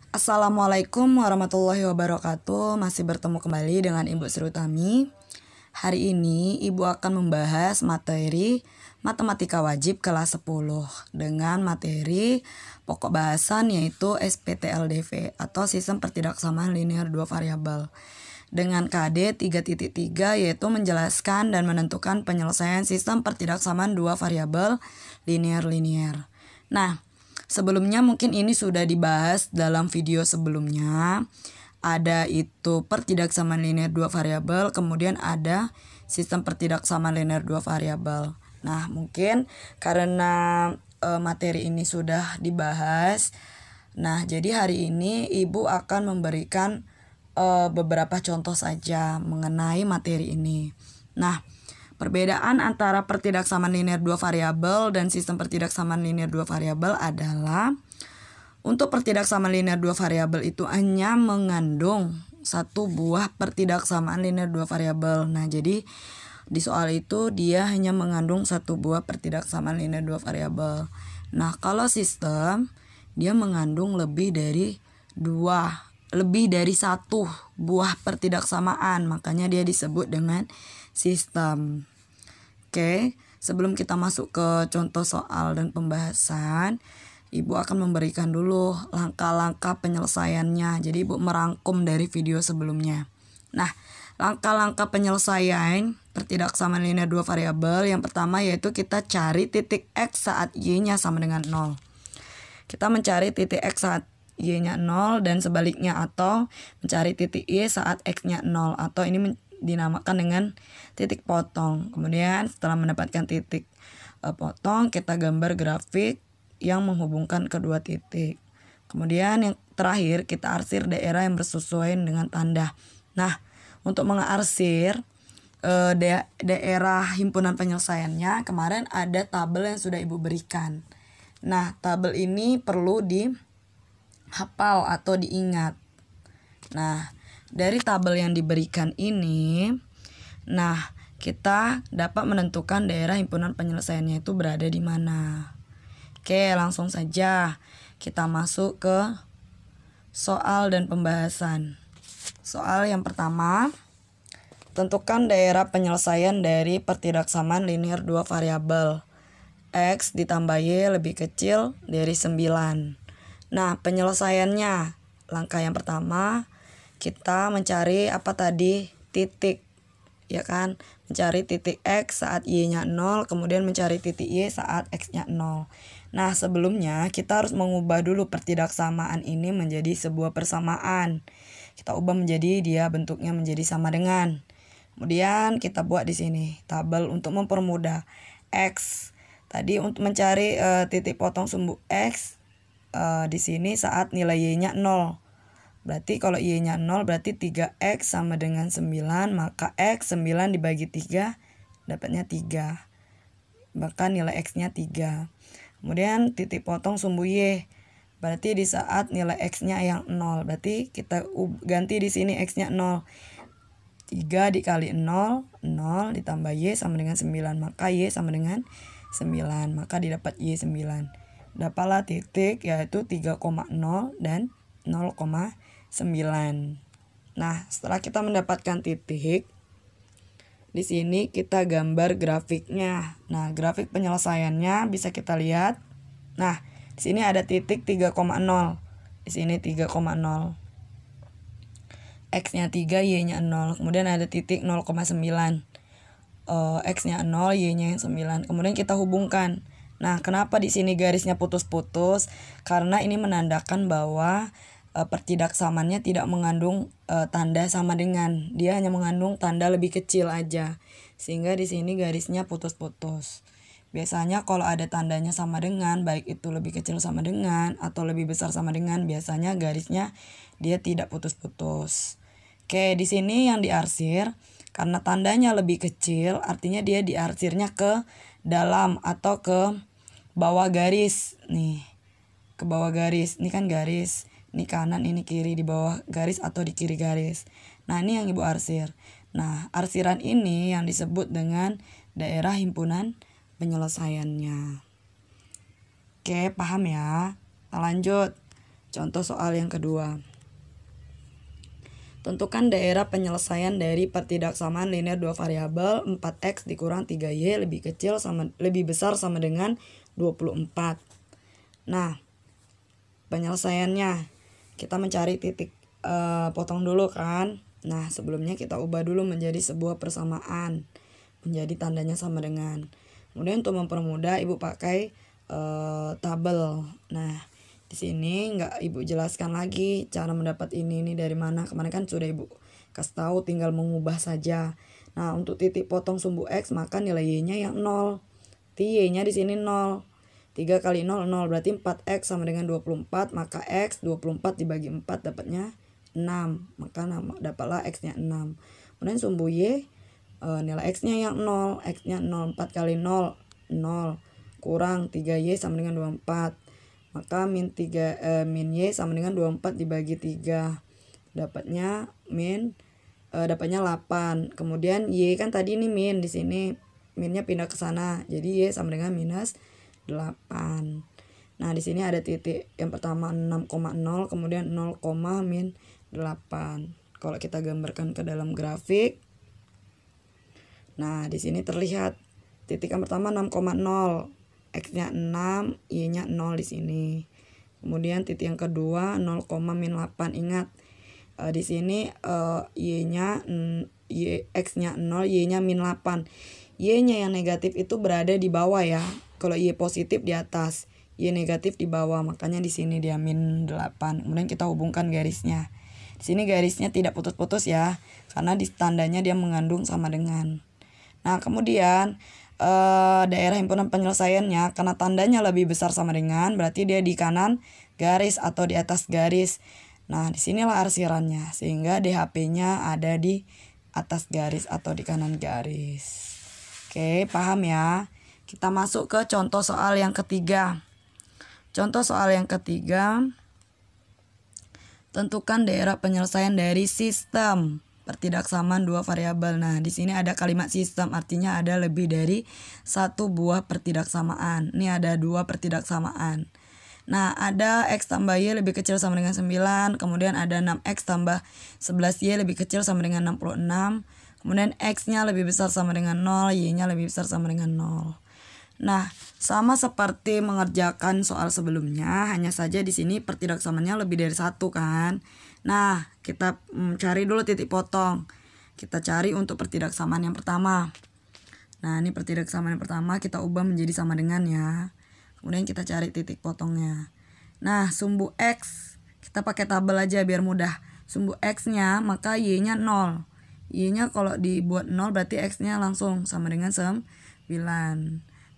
Assalamualaikum warahmatullahi wabarakatuh. Masih bertemu kembali dengan Ibu Sri Utami. Hari ini Ibu akan membahas materi Matematika Wajib kelas 10 dengan materi pokok bahasan yaitu SPTLDV atau Sistem Pertidaksamaan Linear Dua Variabel. Dengan KD 3.3 yaitu menjelaskan dan menentukan penyelesaian sistem pertidaksamaan dua variabel linear-linear. Nah, sebelumnya mungkin ini sudah dibahas dalam video sebelumnya. Ada itu pertidaksamaan linear dua variabel, kemudian ada sistem pertidaksamaan linear dua variabel. Nah, mungkin karena materi ini sudah dibahas. Nah, jadi hari ini Ibu akan memberikan beberapa contoh saja mengenai materi ini. Nah, perbedaan antara pertidaksamaan linear dua variabel dan sistem pertidaksamaan linear dua variabel adalah untuk pertidaksamaan linear dua variabel itu hanya mengandung satu buah pertidaksamaan linear dua variabel. Nah, jadi di soal itu dia hanya mengandung satu buah pertidaksamaan linear dua variabel. Nah, kalau sistem dia mengandung lebih dari satu buah pertidaksamaan, makanya dia disebut dengan sistem. Oke, sebelum kita masuk ke contoh soal dan pembahasan, Ibu akan memberikan dulu langkah-langkah penyelesaiannya. Jadi Ibu merangkum dari video sebelumnya. Nah, langkah-langkah penyelesaian pertidaksamaan linear dua variabel yang pertama yaitu kita cari titik X saat Y-nya sama dengan 0. Kita mencari titik X saat Y-nya 0 dan sebaliknya, atau mencari titik Y saat X-nya 0, atau ini dinamakan dengan titik potong. Kemudian setelah mendapatkan titik potong, kita gambar grafik yang menghubungkan kedua titik. Kemudian yang terakhir kita arsir daerah yang bersesuaian dengan tanda. Nah, untuk mengarsir daerah himpunan penyelesaiannya, kemarin ada tabel yang sudah Ibu berikan. Nah, tabel ini perlu dihafal atau diingat. Nah, dari tabel yang diberikan ini, nah, kita dapat menentukan daerah himpunan penyelesaiannya itu berada di mana. Oke, langsung saja kita masuk ke soal dan pembahasan. Soal yang pertama, tentukan daerah penyelesaian dari pertidaksamaan linear dua variabel. X ditambah Y lebih kecil dari 9. Nah, penyelesaiannya, langkah yang pertama, kita mencari apa tadi? Titik, ya kan? Mencari titik X saat Y-nya 0, kemudian mencari titik Y saat X-nya 0. Nah, sebelumnya kita harus mengubah dulu pertidaksamaan ini menjadi sebuah persamaan. Kita ubah menjadi dia bentuknya menjadi sama dengan. Kemudian kita buat di sini tabel untuk mempermudah. X tadi untuk mencari titik potong sumbu X di sini saat nilai Y-nya 0. Berarti kalau Y-nya 0 berarti 3X sama dengan 9, maka X 9 dibagi 3 dapatnya 3. Maka nilai X-nya 3. Kemudian titik potong sumbu Y. Berarti di saat nilai X-nya yang 0, berarti kita ganti di sini X-nya 0. 3 dikali 0, 0 ditambah Y sama dengan 9, maka Y sama dengan 9, maka didapat Y 9. Dapatlah titik yaitu 3,0 dan 0,9. Nah, setelah kita mendapatkan titik, di sini kita gambar grafiknya. Nah, grafik penyelesaiannya bisa kita lihat. Nah, di sini ada titik 3,0. Di sini 3,0. X-nya 3, Y-nya 0. Kemudian ada titik 0,9. X-nya 0, Y-nya yang 9. Kemudian kita hubungkan. Nah, kenapa di sini garisnya putus-putus? Karena ini menandakan bahwa pertidaksamaannya tidak mengandung tanda sama dengan. Dia hanya mengandung tanda lebih kecil aja. Sehingga di sini garisnya putus-putus. Biasanya kalau ada tandanya sama dengan, baik itu lebih kecil sama dengan atau lebih besar sama dengan, biasanya garisnya dia tidak putus-putus. Oke, di sini yang diarsir karena tandanya lebih kecil, artinya dia diarsirnya ke dalam atau ke bawah garis. Nih, ke bawah garis. Ini kan garis. Ini kanan, ini kiri, di bawah garis atau di kiri garis. Nah, ini yang Ibu arsir. Nah, arsiran ini yang disebut dengan daerah himpunan penyelesaiannya. Oke, paham ya? Kita lanjut. Contoh soal yang kedua. Tentukan daerah penyelesaian dari pertidaksamaan linear dua variabel 4x dikurang 3y lebih besar sama dengan 24. Nah, penyelesaiannya kita mencari titik potong dulu kan. Nah, sebelumnya kita ubah dulu menjadi sebuah persamaan, menjadi tandanya sama dengan. Kemudian untuk mempermudah Ibu pakai tabel. Nah, di sini nggak Ibu jelaskan lagi cara mendapat ini dari mana. Kemarin kan sudah Ibu kasih tahu, tinggal mengubah saja. Nah, untuk titik potong sumbu X maka nilai Y-nya yang 0. Y-nya di sini 0. 3 kali 0 0 berarti 4x sama dengan 24, maka X 24 dibagi 4 dapatnya 6. Maka dapatlah X-nya 6. Kemudian sumbu Y nilai X-nya yang 0, X-nya 0, 4 kali 0 0 kurang 3Y sama dengan 24. Maka min Y sama dengan 24 dibagi 3. Dapatnya dapatnya 8. Kemudian Y kan tadi ini min, di sini minnya pindah ke sana. Jadi Y sama dengan minus 8. Nah, di sini ada titik yang pertama 6,0, kemudian 0, min 8. Kalau kita gambarkan ke dalam grafik. Nah, di sini terlihat titik yang pertama 6,0. X-nya 6, Y-nya 0 di sini. Kemudian titik yang kedua 0, min 8. Ingat di sini X-nya 0, Y-nya min 8. Y-nya yang negatif itu berada di bawah ya. Kalau Y positif di atas, Y negatif di bawah. Makanya di sini dia min 8. Kemudian kita hubungkan garisnya. Di sini garisnya tidak putus-putus ya, karena di tandanya dia mengandung sama dengan. Nah, kemudian daerah himpunan penyelesaiannya karena tandanya lebih besar sama dengan, berarti dia di kanan garis atau di atas garis. Nah, disinilah arsirannya, sehingga DHP-nya ada di atas garis atau di kanan garis. Oke, paham ya? Kita masuk ke contoh soal yang ketiga. Contoh soal yang ketiga, tentukan daerah penyelesaian dari sistem pertidaksamaan dua variabel. Nah, di sini ada kalimat sistem, artinya ada lebih dari satu buah pertidaksamaan. Ini ada dua pertidaksamaan. Nah, ada X tambah Y lebih kecil sama dengan 9. Kemudian ada 6X tambah 11Y lebih kecil sama dengan 66. Kemudian X-nya lebih besar sama dengan 0, Y-nya lebih besar sama dengan 0. Nah, sama seperti mengerjakan soal sebelumnya, hanya saja di sini pertidaksamaannya lebih dari satu kan. Nah, kita cari dulu titik potong. Kita cari untuk pertidaksamaan yang pertama. Nah, ini pertidaksamaan yang pertama kita ubah menjadi sama dengan ya. Kemudian kita cari titik potongnya. Nah, sumbu X kita pakai tabel aja biar mudah. Sumbu X-nya maka Y-nya 0. Y-nya kalau dibuat 0 berarti X-nya langsung sama dengan 9.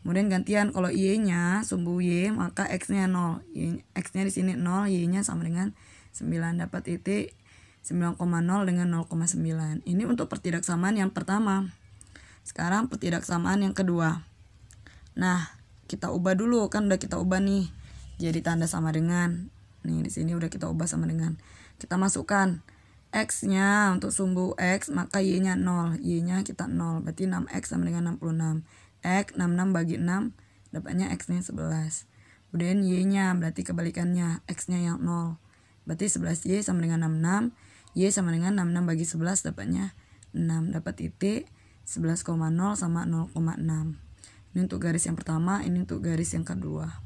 Kemudian gantian kalau Y-nya sumbu Y maka X-nya 0. X-nya di sini 0, Y-nya sama dengan 9, dapat titik 9,0 dengan 0,9. Ini untuk pertidaksamaan yang pertama. Sekarang pertidaksamaan yang kedua. Nah, kita ubah dulu, kan udah kita ubah nih jadi tanda sama dengan. Nih di sini udah kita ubah sama dengan. Kita masukkan X-nya untuk sumbu X maka Y-nya 0, Y-nya kita 0. Berarti 6X sama dengan 66. X 66 bagi 6 dapatnya X-nya 11. Kemudian Y-nya berarti kebalikannya, X-nya yang 0. Berarti 11Y sama dengan 66. Y sama dengan 66 bagi 11 dapatnya 6. Dapat titik 11,0 sama 0,6. Ini untuk garis yang pertama, ini untuk garis yang kedua.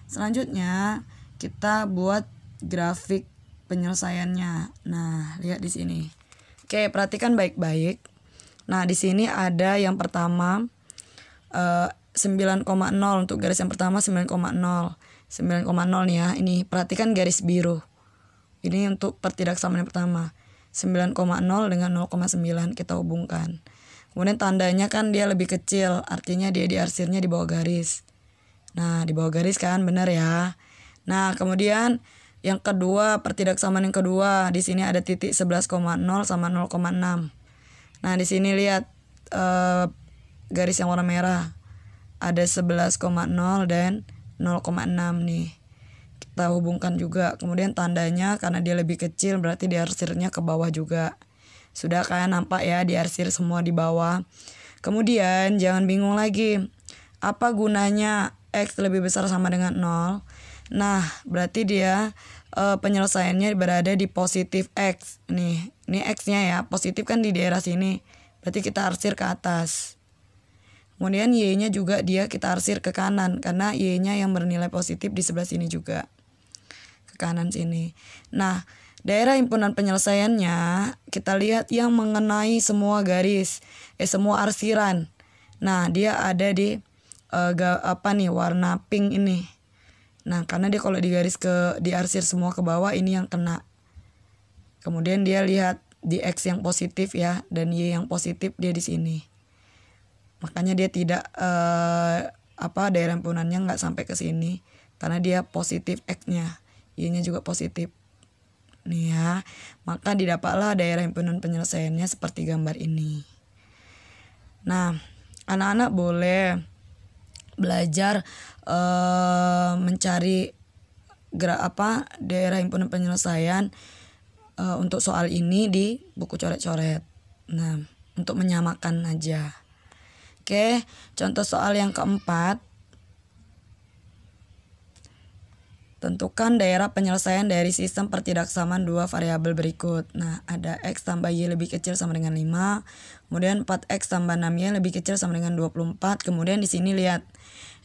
Selanjutnya kita buat grafik penyelesaiannya. Nah, lihat di sini. Oke, perhatikan baik-baik. Nah, di sini ada yang pertama 9,0 untuk garis yang pertama 9,0. 9,0 nih ya. Ini perhatikan garis biru. Ini untuk pertidaksamaan yang pertama. 9,0 dengan 0,9 kita hubungkan. Kemudian tandanya kan dia lebih kecil, artinya dia diarsirnya di bawah garis. Nah, di bawah garis kan, benar ya. Nah, kemudian yang kedua, pertidaksamaan yang kedua, di sini ada titik 11,0 sama 0,6. Nah, di sini lihat garis yang warna merah. Ada 11,0 dan 0,6 nih. Kita hubungkan juga. Kemudian tandanya karena dia lebih kecil berarti diarsirnya ke bawah juga. Sudah kan nampak ya, diarsir semua di bawah. Kemudian jangan bingung lagi. Apa gunanya X lebih besar sama dengan 0? Nah, berarti dia penyelesaiannya berada di positif X. Nih, ini X-nya ya, positif kan di daerah sini. Berarti kita arsir ke atas. Kemudian Y-nya juga kita arsir ke kanan karena Y-nya yang bernilai positif di sebelah sini juga. Ke kanan sini. Nah, daerah himpunan penyelesaiannya kita lihat yang mengenai semua garis, semua arsiran. Nah, dia ada di warna pink ini. Nah, karena dia kalau diarsir semua ke bawah, ini yang kena. Kemudian dia lihat di X yang positif ya, dan Y yang positif dia di sini. Makanya dia tidak daerah himpunannya nggak sampai ke sini karena dia positif X-nya, Y-nya juga positif. Nih ya, maka didapatlah daerah himpunan penyelesaiannya seperti gambar ini. Nah, anak-anak boleh belajar mencari daerah himpunan penyelesaian untuk soal ini di buku coret-coret. Nah, untuk menyamakan aja. Oke, contoh soal yang keempat. Tentukan daerah penyelesaian dari sistem pertidaksamaan dua variabel berikut. Nah, ada X tambah Y lebih kecil sama dengan 5. Kemudian 4X tambah 6Y lebih kecil sama dengan 24. Kemudian di sini lihat,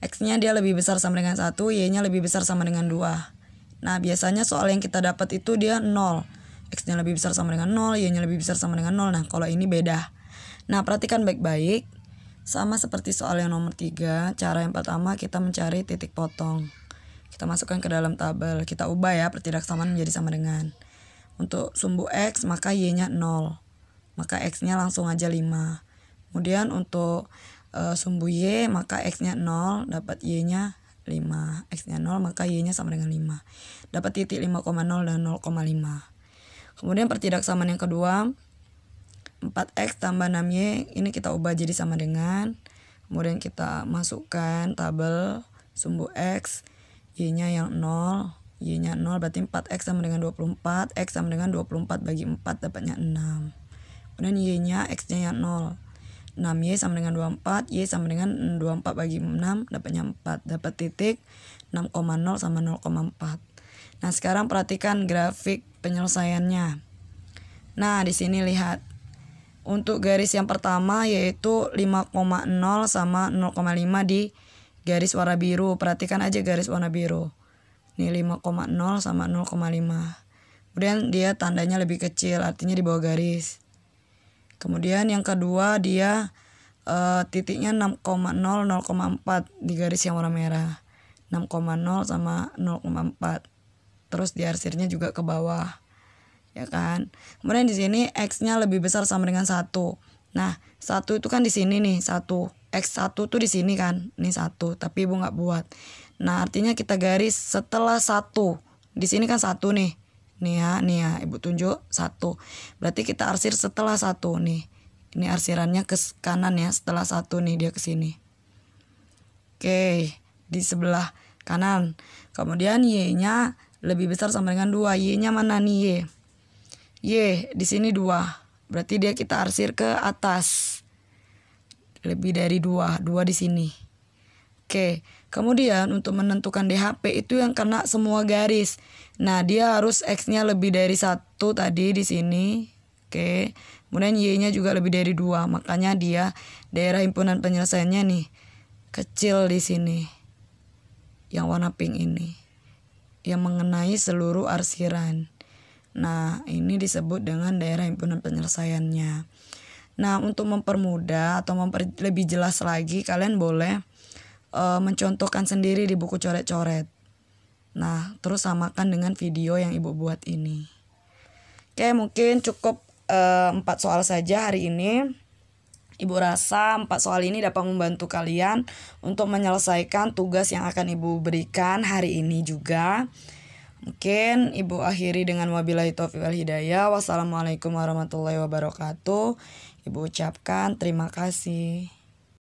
X-nya dia lebih besar sama dengan 1, Y-nya lebih besar sama dengan 2. Nah, biasanya soal yang kita dapat itu dia 0. X-nya lebih besar sama dengan 0, Y-nya lebih besar sama dengan 0. Nah, kalau ini beda. Nah, perhatikan baik-baik. Sama seperti soal yang nomor 3, cara yang pertama kita mencari titik potong. Kita masukkan ke dalam tabel, kita ubah ya pertidaksamaan menjadi sama dengan. Untuk sumbu X maka Y-nya 0, maka X-nya langsung aja 5. Kemudian untuk sumbu Y maka X-nya 0, dapat Y-nya 5. X-nya 0 maka Y-nya sama dengan 5. Dapat titik 5,0 dan 0,5. Kemudian pertidaksamaan yang kedua, 4X tambah 6Y ini kita ubah jadi sama dengan. Kemudian kita masukkan tabel sumbu X, Y-nya yang 0, Y-nya 0 berarti 4X sama dengan 24, X sama dengan 24 bagi 4 dapatnya 6. Kemudian Y-nya X-nya yang 0, 6Y sama dengan 24, Y sama dengan 24 bagi 6 dapatnya 4, dapat titik 6,0 sama 0,4. Nah, sekarang perhatikan grafik penyelesaiannya. Nah, di sini lihat. Untuk garis yang pertama yaitu 5,0 sama 0,5 di garis warna biru. Perhatikan aja garis warna biru. Nih 5,0 sama 0,5. Kemudian dia tandanya lebih kecil, artinya di bawah garis. Kemudian yang kedua dia titiknya 6,0, 0,4 di garis yang warna merah. 6,0 sama 0,4. Terus diarsirnya juga ke bawah. Ya kan? Kemudian di sini X-nya lebih besar sama dengan 1. Nah, 1 itu kan di sini nih, 1. X1 tuh di sini kan. Ini 1, tapi Ibu nggak buat. Nah, artinya kita garis setelah 1. Di sini kan 1 nih. Nih ya, Ibu tunjuk 1. Berarti kita arsir setelah 1 nih. Ini arsirannya ke kanan ya, setelah 1 nih dia ke sini. Oke, di sebelah kanan. Kemudian Y-nya lebih besar sama dengan 2. Y-nya mana nih Y? Y di sini 2. Berarti dia kita arsir ke atas. Lebih dari 2 di sini. Oke, kemudian untuk menentukan DHP itu yang kena semua garis. Nah, dia harus X-nya lebih dari 1 tadi di sini. Oke. Kemudian Y-nya juga lebih dari 2. Makanya dia daerah himpunan penyelesaiannya nih kecil di sini. Yang warna pink ini. Yang mengenai seluruh arsiran. Nah, ini disebut dengan daerah himpunan penyelesaiannya. Nah, untuk mempermudah atau lebih jelas lagi, kalian boleh mencontohkan sendiri di buku coret-coret. Nah, terus samakan dengan video yang Ibu buat ini. Oke, mungkin cukup 4 soal saja hari ini. Ibu rasa 4 soal ini dapat membantu kalian untuk menyelesaikan tugas yang akan Ibu berikan hari ini juga. Mungkin Ibu akhiri dengan wabillahi taufiq wal hidayah. Wassalamualaikum warahmatullahi wabarakatuh. Ibu ucapkan terima kasih.